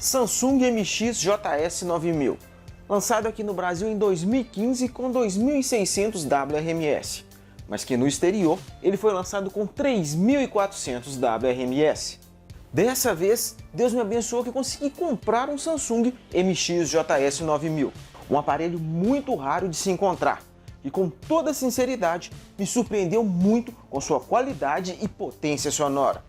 Samsung MX JS 9000, lançado aqui no Brasil em 2015 com 2.600 WRMS, mas que no exterior ele foi lançado com 3.400 WRMS. Dessa vez, Deus me abençoou que eu consegui comprar um Samsung MX JS 9000, um aparelho muito raro de se encontrar e, com toda sinceridade, me surpreendeu muito com sua qualidade e potência sonora.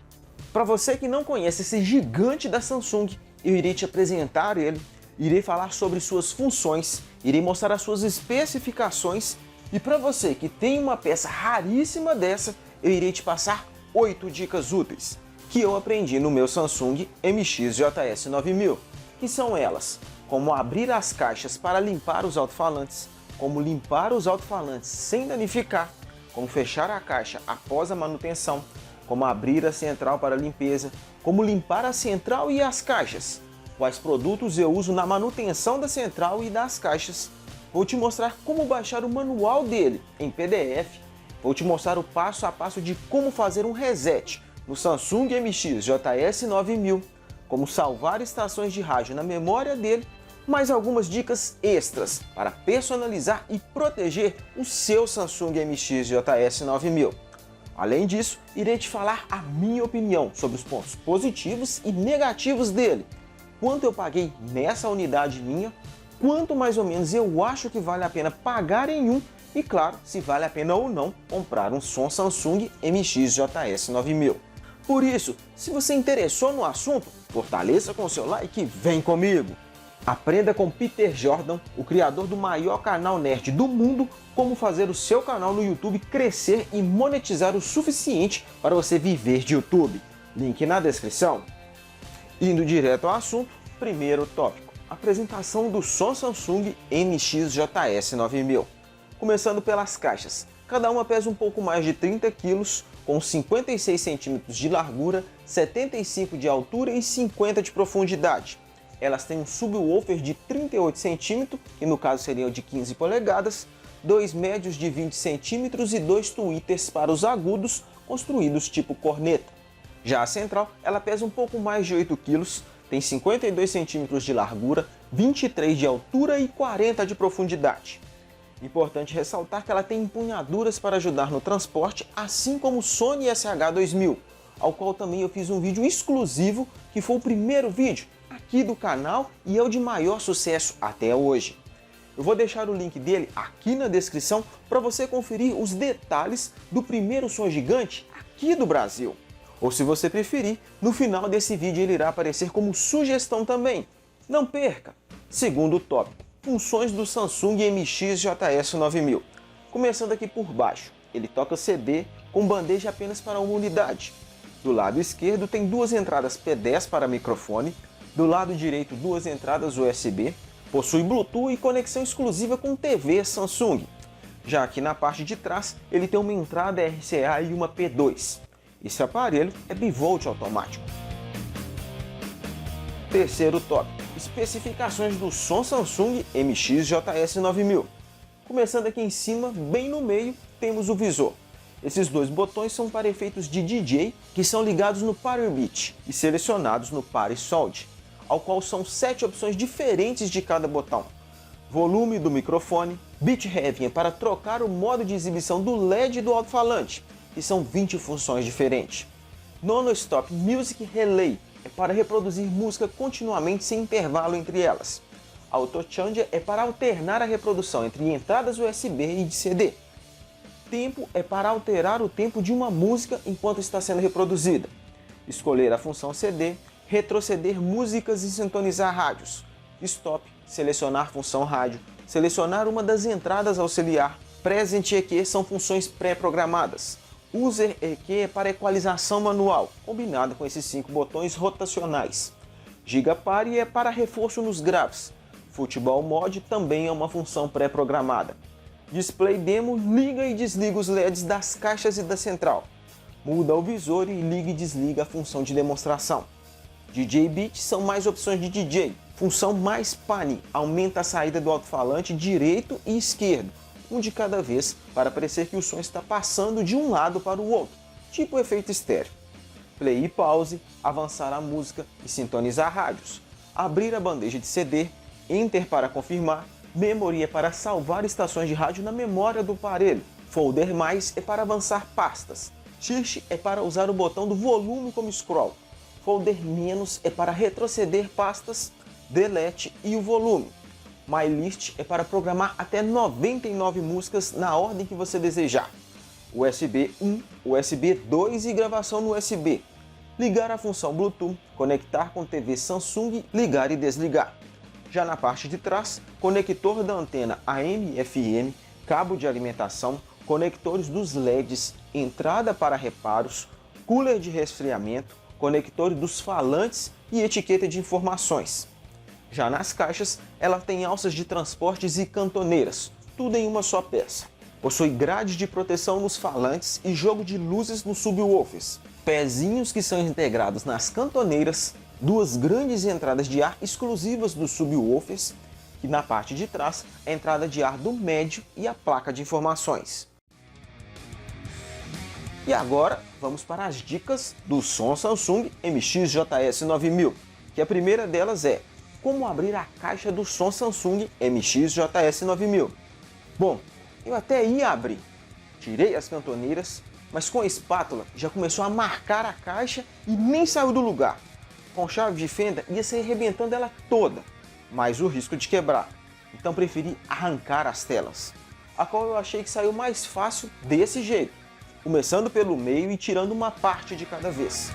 Para você que não conhece esse gigante da Samsung, eu irei te apresentar ele, irei falar sobre suas funções, irei mostrar as suas especificações e para você que tem uma peça raríssima dessa, eu irei te passar 8 dicas úteis que eu aprendi no meu Samsung MX JS 9000, que são elas: como abrir as caixas para limpar os alto-falantes, como limpar os alto-falantes sem danificar, como fechar a caixa após a manutenção, como abrir a central para limpeza, como limpar a central e as caixas, quais produtos eu uso na manutenção da central e das caixas. Vou te mostrar como baixar o manual dele em PDF, vou te mostrar o passo a passo de como fazer um reset no Samsung MX JS 9000, como salvar estações de rádio na memória dele, mais algumas dicas extras para personalizar e proteger o seu Samsung MX JS 9000. Além disso, irei te falar a minha opinião sobre os pontos positivos e negativos dele, quanto eu paguei nessa unidade minha, quanto mais ou menos eu acho que vale a pena pagar em um e, claro, se vale a pena ou não comprar um som Samsung MX JS 9000. Por isso, se você interessou no assunto, fortaleça com seu like e vem comigo! Aprenda com Peter Jordan, o criador do maior canal nerd do mundo, como fazer o seu canal no YouTube crescer e monetizar o suficiente para você viver de YouTube. Link na descrição. Indo direto ao assunto, primeiro tópico: apresentação do som Samsung MX JS 9000. Começando pelas caixas, cada uma pesa um pouco mais de 30 kg, com 56 cm de largura, 75 de altura e 50 de profundidade. Elas têm um subwoofer de 38 cm, que no caso seria o de 15 polegadas, dois médios de 20 cm e dois tweeters para os agudos, construídos tipo corneta. Já a central, ela pesa um pouco mais de 8 kg, tem 52 cm de largura, 23 de altura e 40 de profundidade. Importante ressaltar que ela tem empunhaduras para ajudar no transporte, assim como o Sony SH2000, ao qual também eu fiz um vídeo exclusivo, que foi o primeiro vídeo aqui do canal e é o de maior sucesso até hoje. Eu vou deixar o link dele aqui na descrição para você conferir os detalhes do primeiro som gigante aqui do Brasil. Ou se você preferir, no final desse vídeo ele irá aparecer como sugestão também. Não perca! Segundo tópico: funções do Samsung MX JS 9000. Começando aqui por baixo, ele toca CD com bandeja apenas para uma unidade. Do lado esquerdo tem duas entradas P10 para microfone, do lado direito duas entradas USB, possui Bluetooth e conexão exclusiva com TV Samsung. Já aqui na parte de trás ele tem uma entrada RCA e uma P2. Esse aparelho é bivolt automático. Terceiro tópico: especificações do som Samsung MX JS 9000. Começando aqui em cima, bem no meio, temos o visor. Esses dois botões são para efeitos de DJ, que são ligados no Power Beat e selecionados no Party Sound, ao qual são 7 opções diferentes de cada botão. Volume do microfone, Beat Heavy é para trocar o modo de exibição do LED do alto-falante, que são 20 funções diferentes. Non-Stop Music Relay é para reproduzir música continuamente sem intervalo entre elas. Auto Changer é para alternar a reprodução entre entradas USB e de CD. Tempo é para alterar o tempo de uma música enquanto está sendo reproduzida. Escolher a função CD, retroceder músicas e sintonizar rádios. Stop, selecionar função rádio, selecionar uma das entradas auxiliar. Present EQ são funções pré-programadas. User EQ é para equalização manual, combinado com esses 5 botões rotacionais. Giga Party é para reforço nos graves. Futebol Mode também é uma função pré-programada. Display Demo liga e desliga os LEDs das caixas e da central. Muda o visor e liga e desliga a função de demonstração. DJ Beat são mais opções de DJ. Função mais pane aumenta a saída do alto-falante direito e esquerdo, um de cada vez, para parecer que o som está passando de um lado para o outro, tipo efeito estéreo. Play e pause, avançar a música e sintonizar rádios. abrir a bandeja de CD, Enter para confirmar, Memory é para salvar estações de rádio na memória do aparelho, Folder mais é para avançar pastas, Search é para usar o botão do volume como scroll, Folder menos é para retroceder pastas, Delete e o volume. My List é para programar até 99 músicas na ordem que você desejar. USB 1, USB 2 e gravação no USB. Ligar a função Bluetooth, conectar com TV Samsung, ligar e desligar. Já na parte de trás, conector da antena AM e FM, cabo de alimentação, conectores dos LEDs, entrada para reparos, cooler de resfriamento, conector dos falantes e etiqueta de informações. Já nas caixas, ela tem alças de transportes e cantoneiras, tudo em uma só peça. Possui grade de proteção nos falantes e jogo de luzes nos subwoofers, pezinhos que são integrados nas cantoneiras, duas grandes entradas de ar exclusivas dos subwoofers e na parte de trás a entrada de ar do médio e a placa de informações. E agora vamos para as dicas do som Samsung MX-JS 9000, que a primeira delas é como abrir a caixa do som Samsung MX-JS 9000. Bom, eu até ia abrir, tirei as cantoneiras, mas com a espátula já começou a marcar a caixa e nem saiu do lugar. Com chave de fenda ia sair arrebentando ela toda, mais o risco de quebrar. Então preferi arrancar as telas, a qual eu achei que saiu mais fácil desse jeito, começando pelo meio e tirando uma parte de cada vez.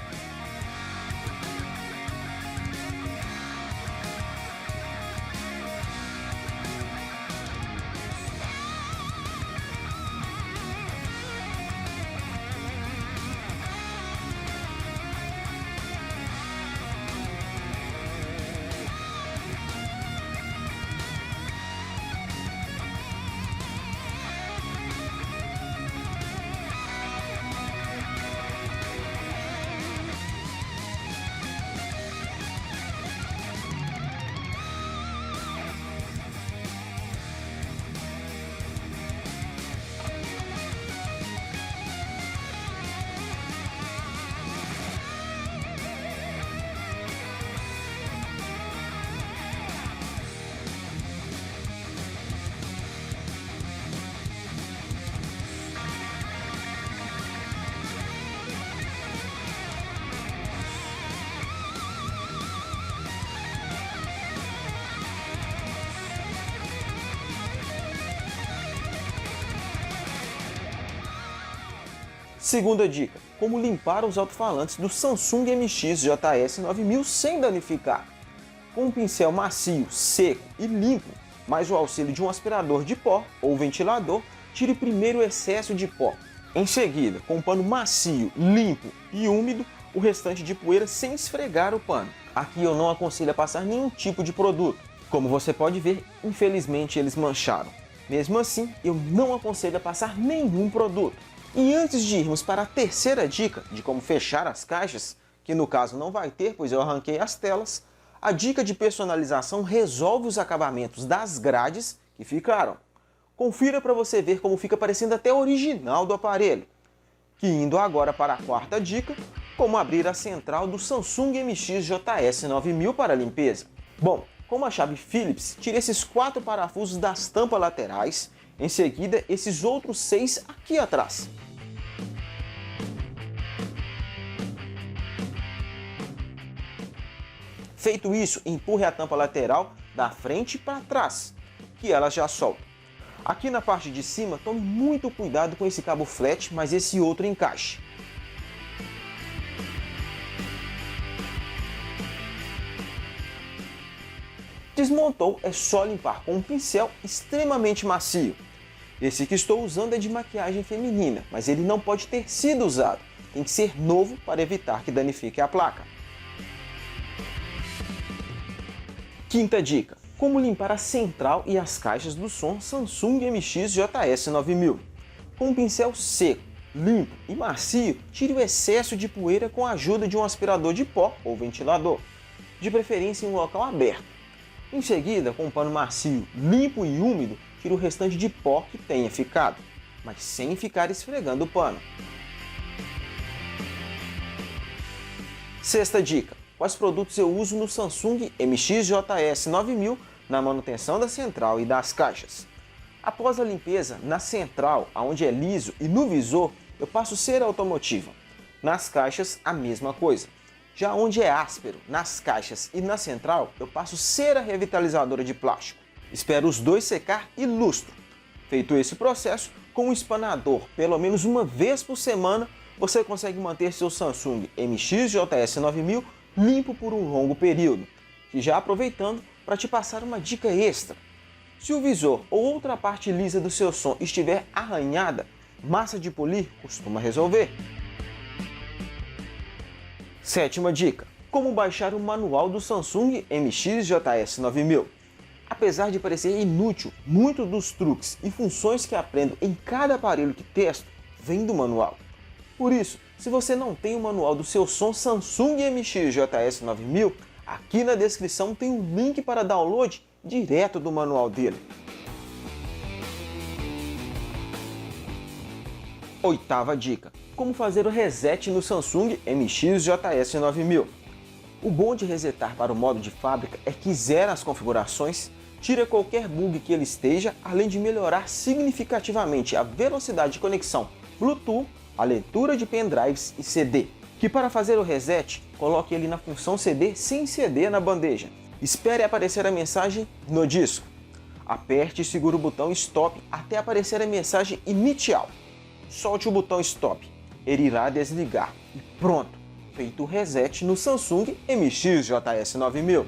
Segunda dica, como limpar os alto-falantes do Samsung MX-JS 9000 sem danificar. Com um pincel macio, seco e limpo, mais o auxílio de um aspirador de pó ou ventilador, tire primeiro o excesso de pó. Em seguida, com um pano macio, limpo e úmido, o restante de poeira sem esfregar o pano. Aqui eu não aconselho a passar nenhum tipo de produto. Como você pode ver, infelizmente eles mancharam. Mesmo assim, eu não aconselho a passar nenhum produto. E antes de irmos para a terceira dica de como fechar as caixas, que no caso não vai ter, pois eu arranquei as telas, a dica de personalização resolve os acabamentos das grades que ficaram. Confira para você ver como fica parecendo até o original do aparelho. Que indo agora para a quarta dica, como abrir a central do Samsung MX-JS 9000 para limpeza. Bom, com uma chave Phillips, tire esses 4 parafusos das tampas laterais, em seguida esses outros 6 aqui atrás. Feito isso, empurre a tampa lateral da frente para trás, que ela já solta. Aqui na parte de cima, tome muito cuidado com esse cabo flat, mas esse outro encaixe. Desmontou, é só limpar com um pincel extremamente macio. Esse que estou usando é de maquiagem feminina, mas ele não pode ter sido usado. Tem que ser novo para evitar que danifique a placa. Quinta dica, como limpar a central e as caixas do som Samsung MX-JS 9000. Com um pincel seco, limpo e macio, tire o excesso de poeira com a ajuda de um aspirador de pó ou ventilador, de preferência em um local aberto. Em seguida, com um pano macio, limpo e úmido, tire o restante de pó que tenha ficado, mas sem ficar esfregando o pano. Sexta dica, quais produtos eu uso no Samsung MX-JS 9000 na manutenção da central e das caixas. Após a limpeza, na central, onde é liso, e no visor, eu passo cera automotiva. Nas caixas, a mesma coisa. Já onde é áspero, nas caixas e na central, eu passo cera revitalizadora de plástico. Espero os dois secar e lustro. Feito esse processo, com um espanador pelo menos uma vez por semana, você consegue manter seu Samsung MX-JS 9000 limpo por um longo período. E já aproveitando para te passar uma dica extra. Se o visor ou outra parte lisa do seu som estiver arranhada, massa de polir costuma resolver. Sétima dica: como baixar o manual do Samsung MX-JS 9000. Apesar de parecer inútil, muitos dos truques e funções que aprendo em cada aparelho que testo vêm do manual. Por isso, se você não tem o manual do seu som Samsung MX-JS 9000, aqui na descrição tem um link para download direto do manual dele. Oitava dica: como fazer o reset no Samsung MX-JS 9000. O bom de resetar para o modo de fábrica é que zera as configurações, tira qualquer bug que ele esteja, além de melhorar significativamente a velocidade de conexão Bluetooth, a leitura de pendrives e CD. Que para fazer o reset, coloque ele na função CD sem CD na bandeja. Espere aparecer a mensagem no disco. Aperte e segure o botão Stop até aparecer a mensagem inicial. Solte o botão Stop. Ele irá desligar. E pronto! Feito o reset no Samsung MX-JS 9000.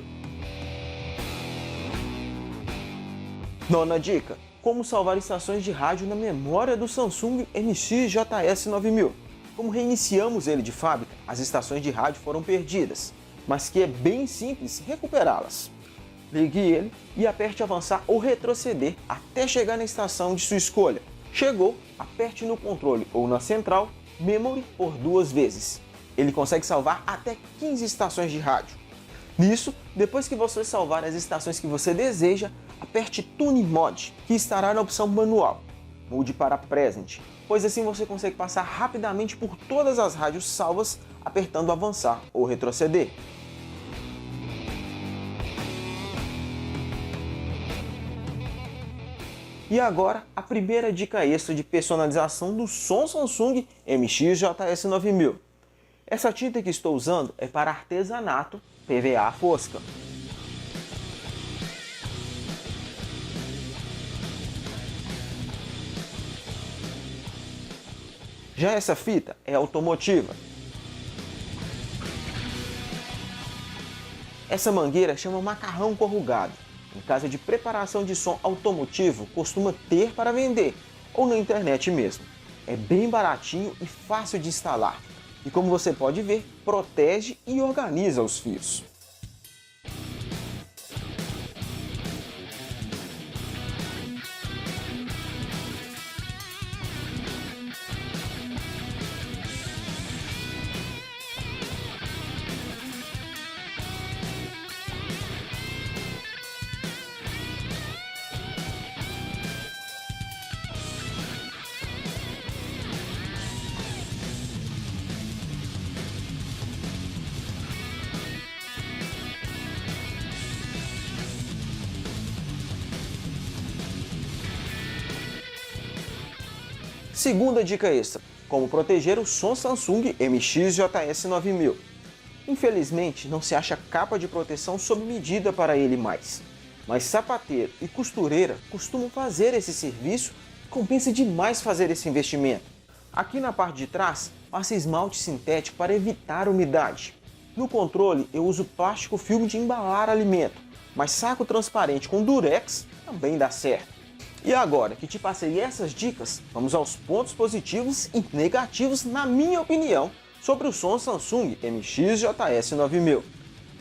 Nona dica: como salvar estações de rádio na memória do Samsung MX-JS 9000. Como reiniciamos ele de fábrica, as estações de rádio foram perdidas, mas que é bem simples recuperá-las. Ligue ele e aperte avançar ou retroceder até chegar na estação de sua escolha. Chegou, aperte no controle ou na central Memory por 2 vezes. Ele consegue salvar até 15 estações de rádio. Nisso, depois que você salvar as estações que você deseja, aperte Tune Mode, que estará na opção manual. Mude para Present, pois assim você consegue passar rapidamente por todas as rádios salvas apertando avançar ou retroceder. E agora, a primeira dica extra de personalização do som Samsung MX-JS 9000. Essa tinta que estou usando é para artesanato PVA fosca. Já essa fita é automotiva. Essa mangueira chama macarrão corrugado. Em casa de preparação de som automotivo, costuma ter para vender, ou na internet mesmo. É bem baratinho e fácil de instalar. E como você pode ver, protege e organiza os fios. Segunda dica extra: como proteger o som Samsung MX-JS 9000. Infelizmente, não se acha capa de proteção sob medida para ele mais. Mas sapateiro e costureira costumam fazer esse serviço e compensa demais fazer esse investimento. Aqui na parte de trás, passa esmalte sintético para evitar umidade. No controle, eu uso plástico filme de embalar alimento, mas saco transparente com durex também dá certo. E agora que te passei essas dicas, vamos aos pontos positivos e negativos, na minha opinião, sobre o som Samsung MX-JS 9000.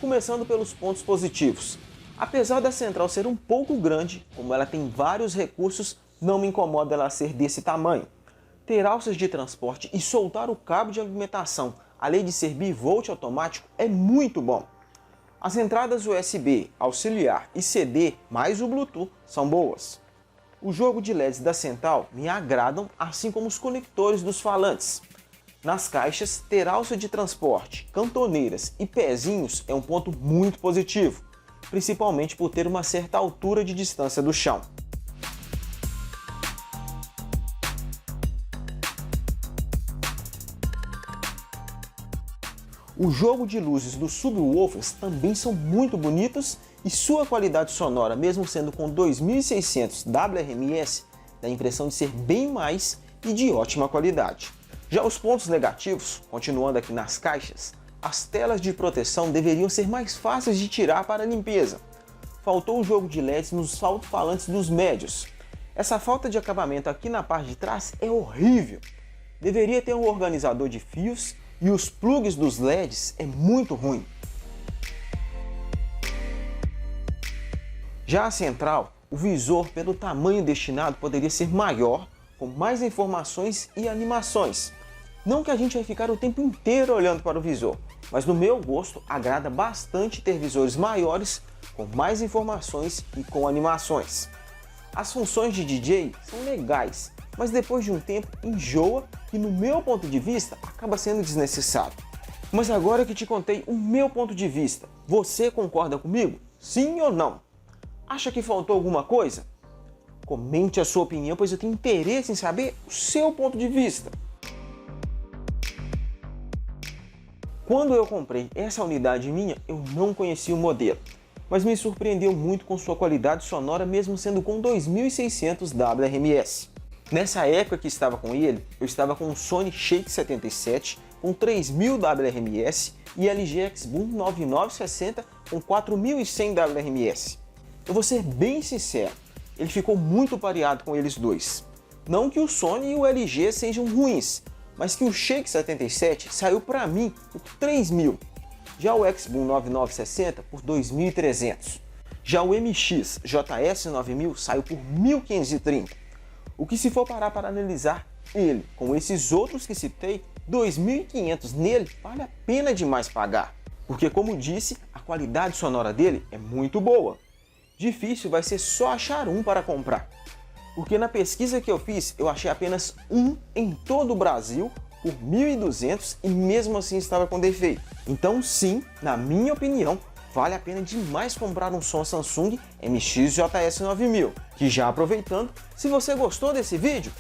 Começando pelos pontos positivos. Apesar da central ser um pouco grande, como ela tem vários recursos, não me incomoda ela ser desse tamanho. Ter alças de transporte e soltar o cabo de alimentação, além de ser bivolt automático, é muito bom. As entradas USB, auxiliar e CD, mais o Bluetooth, são boas. O jogo de LEDs da central me agradam, assim como os conectores dos falantes. Nas caixas, ter alça de transporte, cantoneiras e pezinhos é um ponto muito positivo, principalmente por ter uma certa altura de distância do chão. O jogo de luzes dos subwoofers também são muito bonitos e sua qualidade sonora, mesmo sendo com 2600 WRMS, dá a impressão de ser bem mais e de ótima qualidade. Já os pontos negativos, continuando aqui nas caixas, as telas de proteção deveriam ser mais fáceis de tirar para limpeza. Faltou o jogo de LEDs nos alto-falantes dos médios. Essa falta de acabamento aqui na parte de trás é horrível. Deveria ter um organizador de fios e os plugs dos LEDs é muito ruim. Já a central, o visor pelo tamanho destinado poderia ser maior, com mais informações e animações. Não que a gente vai ficar o tempo inteiro olhando para o visor, mas no meu gosto agrada bastante ter visores maiores, com mais informações e com animações. As funções de DJ são legais, mas depois de um tempo enjoa e, no meu ponto de vista, acaba sendo desnecessário. Mas agora que te contei o meu ponto de vista, você concorda comigo? Sim ou não? Acha que faltou alguma coisa? Comente a sua opinião, pois eu tenho interesse em saber o seu ponto de vista. Quando eu comprei essa unidade minha, eu não conhecia o modelo, mas me surpreendeu muito com sua qualidade sonora, mesmo sendo com 2600 WRMS. Nessa época que estava com ele, eu estava com um Sony Shake 77 com 3000 WRMS e LG X-Boom 9960 com 4100 WRMS. Eu vou ser bem sincero, ele ficou muito pareado com eles dois. Não que o Sony e o LG sejam ruins, mas que o Shake 77 saiu para mim por 3.000, já o X-Boom 9960 por 2.300. Já o MX JS 9000 saiu por 1.530. O que, se for parar para analisar ele com esses outros que citei, 2.500 nele vale a pena demais pagar. Porque, como disse, a qualidade sonora dele é muito boa. Difícil vai ser só achar um para comprar. Porque na pesquisa que eu fiz, eu achei apenas um em todo o Brasil por 1.200 e mesmo assim estava com defeito. Então sim, na minha opinião, vale a pena demais comprar um som Samsung MX JS 9000. Que, já aproveitando, se você gostou desse vídeo,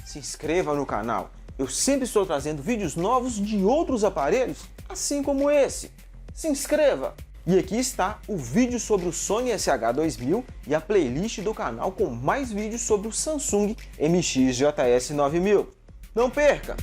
se inscreva no canal. Eu sempre estou trazendo vídeos novos de outros aparelhos, assim como esse. Se inscreva! E aqui está o vídeo sobre o Sony SH2000 e a playlist do canal com mais vídeos sobre o Samsung MX JS 9000. Não perca!